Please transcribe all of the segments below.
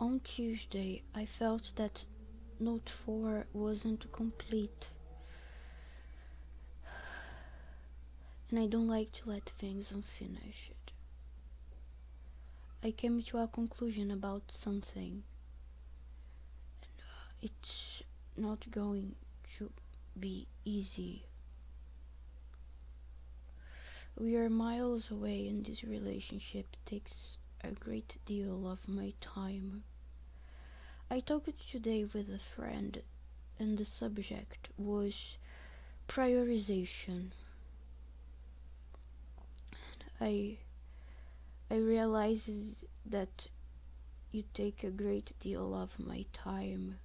On Tuesday, I felt that Note 4 wasn't complete, and I don't like to let things unfinished. I came to a conclusion about something, and it's not going to be easy. We are miles away, and this relationship takes a great deal of my time. I talked today with a friend, and the subject was prioritization. I I realized that you take a great deal of my time.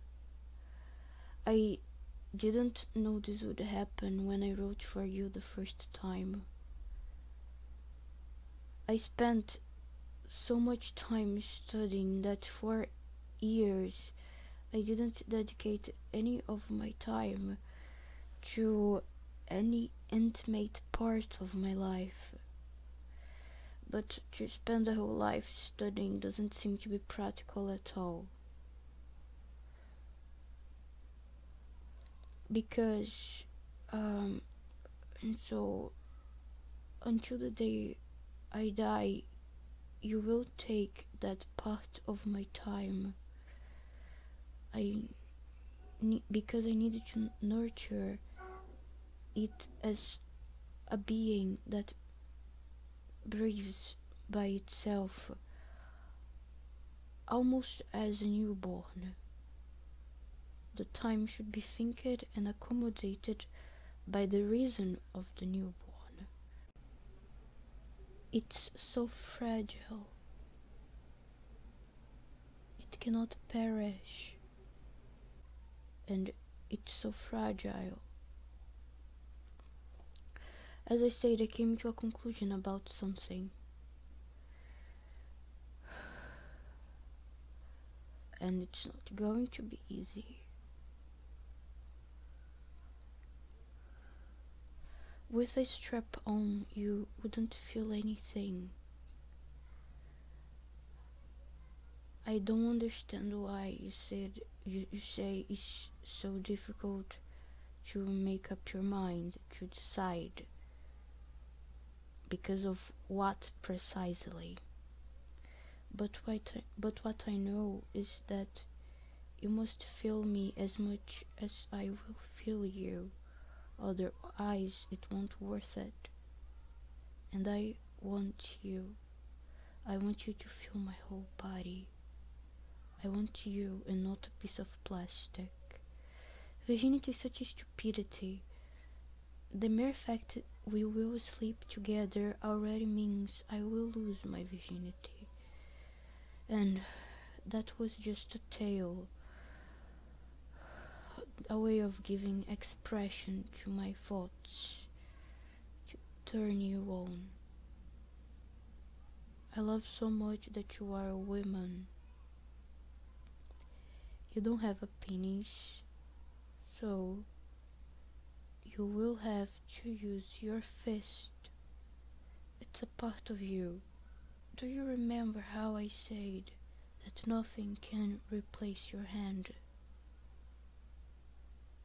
I didn't know this would happen when I wrote for you the first time. I spent so much time studying that for years I didn't dedicate any of my time to any intimate part of my life. But to spend a whole life studying doesn't seem to be practical at all. Because, um, and so until the day I die, you will take that part of my time. Because I needed to nurture it as a being that breathes by itself, almost as a newborn. The time should be thinked and accommodated by the reason of the newborn. It's so fragile, it cannot perish, and it's so fragile. As I said, I came to a conclusion about something, and it's not going to be easy. With a strap on, you wouldn't feel anything. I don't understand why you say it's so difficult to make up your mind, to decide. Because of what precisely? But what I know is that you must feel me as much as I will feel you. Otherwise, it won't worth it. And I want you. I want you to feel my whole body. I want you and not a piece of plastic. Virginity is such a stupidity. The mere fact that we will sleep together already means I will lose my virginity. And that was just a tale, a way of giving expression to my thoughts, to turn you on. I love so much that you are a woman. You don't have a penis, so you will have to use your fist. It's a part of you. Do you remember how I said that nothing can replace your hand?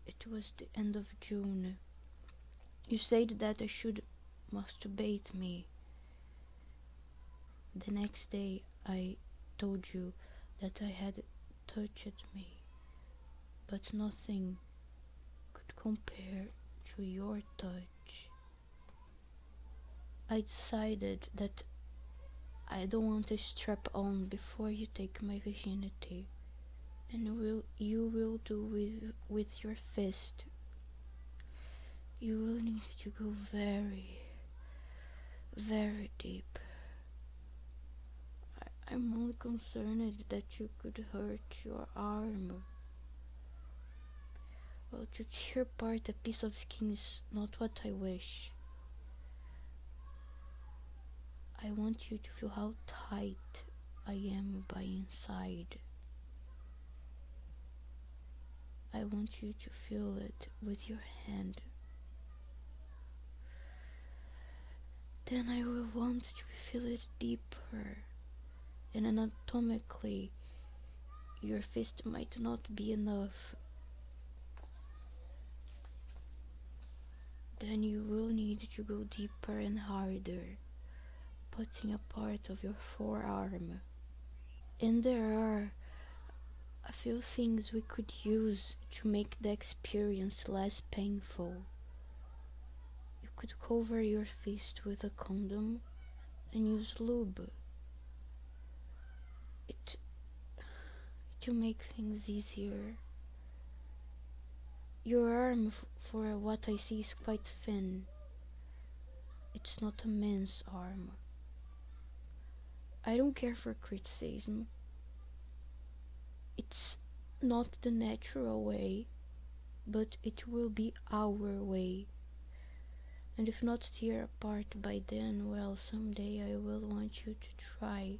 It was the end of June. You said that I should masturbate me. The next day I told you that I had touched me, but nothing could compare to your touch. I decided that I don't want to strap on before you take my virginity, and you will do with your fist. You will need to go very, very deep. I'm only concerned that you could hurt your arm. Well, to tear apart a piece of skin is not what I wish. I want you to feel how tight I am by inside. I want you to feel it with your hand. Then I will want to feel it deeper, and anatomically your fist might not be enough. Then you will need to go deeper and harder, putting a part of your forearm. And there are a few things we could use to make the experience less painful. You could cover your fist with a condom and use lube. It to make things easier. Your arm, for what I see, is quite thin. It's not a man's arm. I don't care for criticism. It's not the natural way, but it will be our way. And if not tear apart by then, well, someday I will want you to try.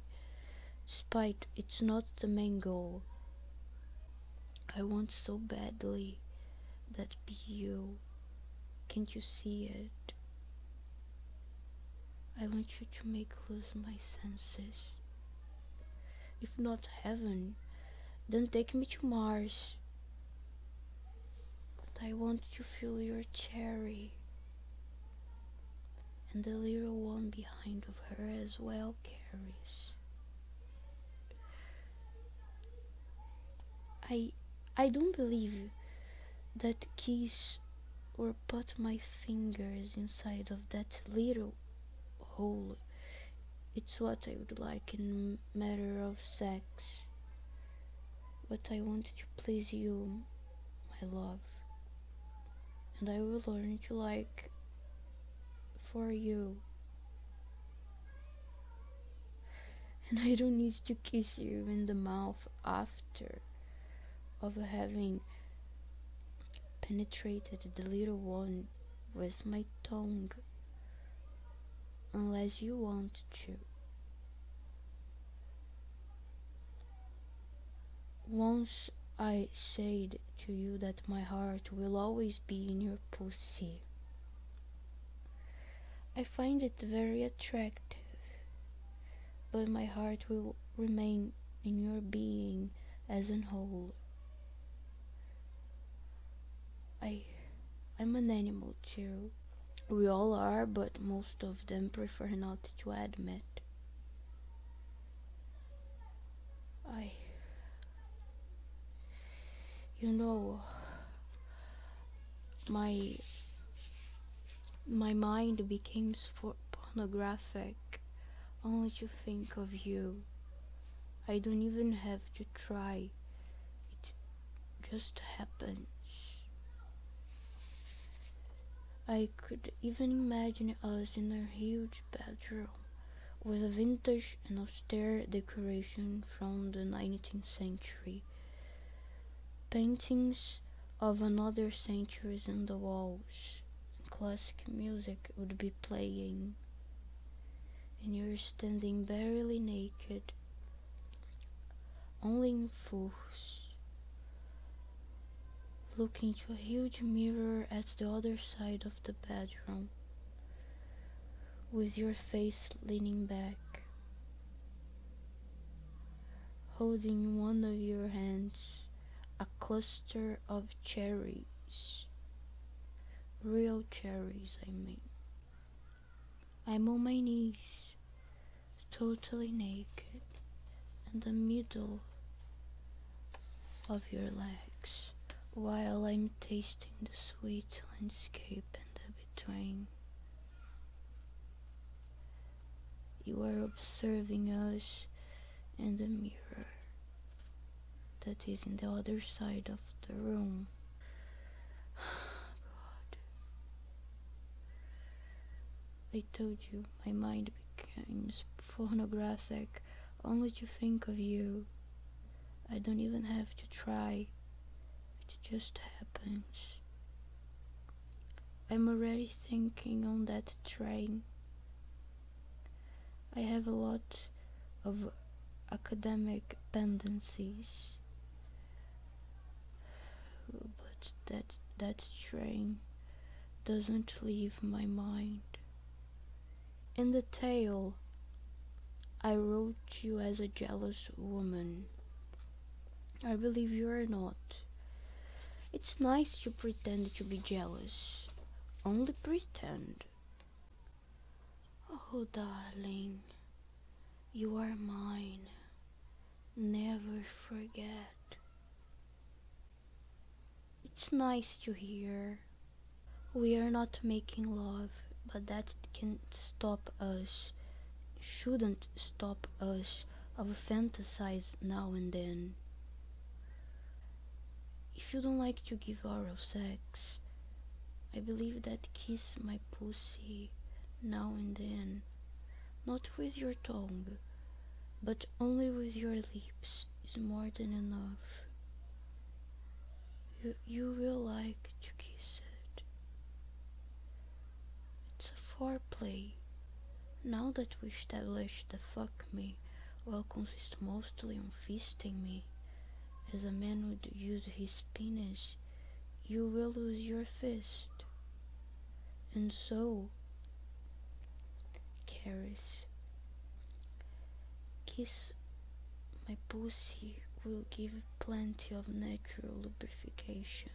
Despite it's not the main goal. I want so badly that be you. Can't you see it? I want you to make lose my senses. If not heaven, then take me to Mars. But I want to feel your cherry. And the little one behind of her as well carries. I don't believe that kiss or put my fingers inside of that little hole. It's what I would like in matter of sex. But I want to please you, my love. And I will learn to like for you. And I don't need to kiss you in the mouth after of having penetrated the little one with my tongue, unless you want to. Once I said to you that my heart will always be in your pussy. I find it very attractive, but my heart will remain in your being as a whole. I'm an animal too. We all are, but most of them prefer not to admit. You know, my mind became pornographic only to think of you. I don't even have to try. It just happens. I could even imagine us in a huge bedroom with a vintage and austere decoration from the 19th century. Paintings of another centuries on the walls. Classic music would be playing. And you're standing barely naked, only in furs, looking to a huge mirror at the other side of the bedroom, with your face leaning back, holding in one of your hands a cluster of cherries, real cherries, I mean. I'm on my knees, totally naked, in the middle of your legs, while I'm tasting the sweet landscape in the between. You are observing us in the mirror that is in the other side of the room. God. I told you my mind becomes pornographic only to think of you. I don't even have to try. It just happens. I'm already thinking on that train. I have a lot of academic tendencies, but that train doesn't leave my mind. In the tale, I wrote you as a jealous woman. I believe you are not. It's nice to pretend to be jealous. Only pretend. Oh, darling, you are mine. Never forget. It's nice to hear. We are not making love, but that can stop us, shouldn't stop us of fantasize now and then. If you don't like to give oral sex, I believe that kiss my pussy now and then, not with your tongue, but only with your lips, is more than enough. You will like to kiss it. It's a foreplay. Now that we established the fuck me will consist mostly on fisting me, as a man would use his penis, you will lose your fist. And so, Caris, kiss my pussy will give plenty of natural lubrication,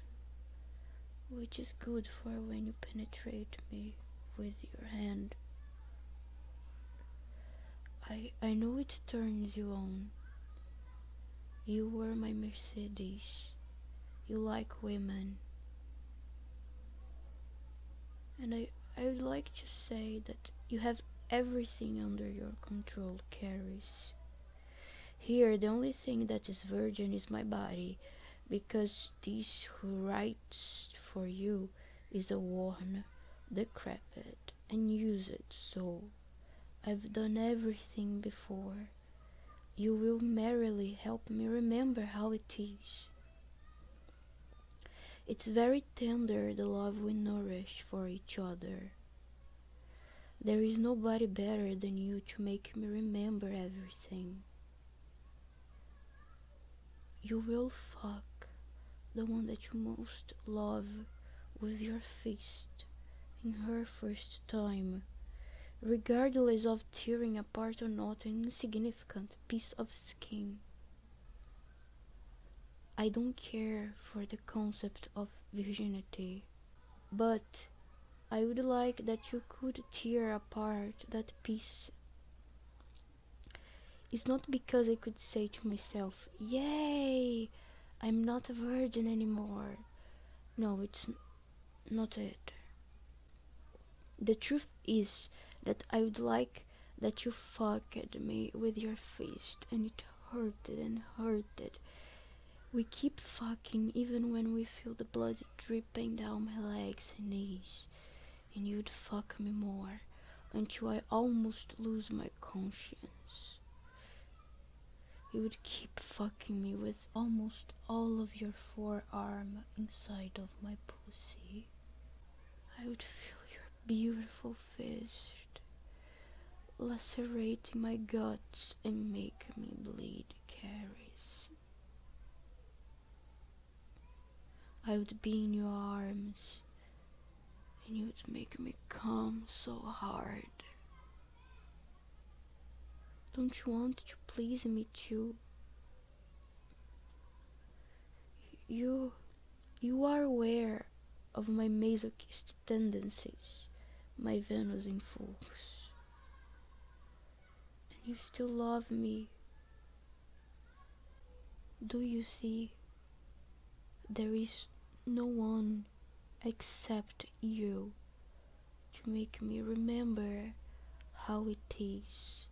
which is good for when you penetrate me with your hand. I know it turns you on. You were my Mercedes. You like women. And I would like to say that you have everything under your control, Caris. Here, the only thing that is virgin is my body, because this who writes for you is a worn, decrepit, and used soul. I've done everything before. You will merrily help me remember how it is. It's very tender, the love we nourish for each other. There is nobody better than you to make me remember everything. You will fuck the one that you most love with your fist in her first time, regardless of tearing apart or not an insignificant piece of skin. I don't care for the concept of virginity, but I would like that you could tear apart that piece. It's not because I could say to myself, "Yay, I'm not a virgin anymore." No, it's not it. The truth is that I would like that you fucked me with your fist, and it hurted and hurted. We keep fucking even when we feel the blood dripping down my legs and knees, and you'd fuck me more until I almost lose my conscience. You would keep fucking me with almost all of your forearm inside of my pussy. I would feel your beautiful fist lacerating my guts and make me bleed, Caris. I would be in your arms, and you would make me come so hard. Don't you want to please me too? You are aware of my masochist tendencies, my Venus in force, and you still love me. Do you see? There is no one except you to make me remember how it is.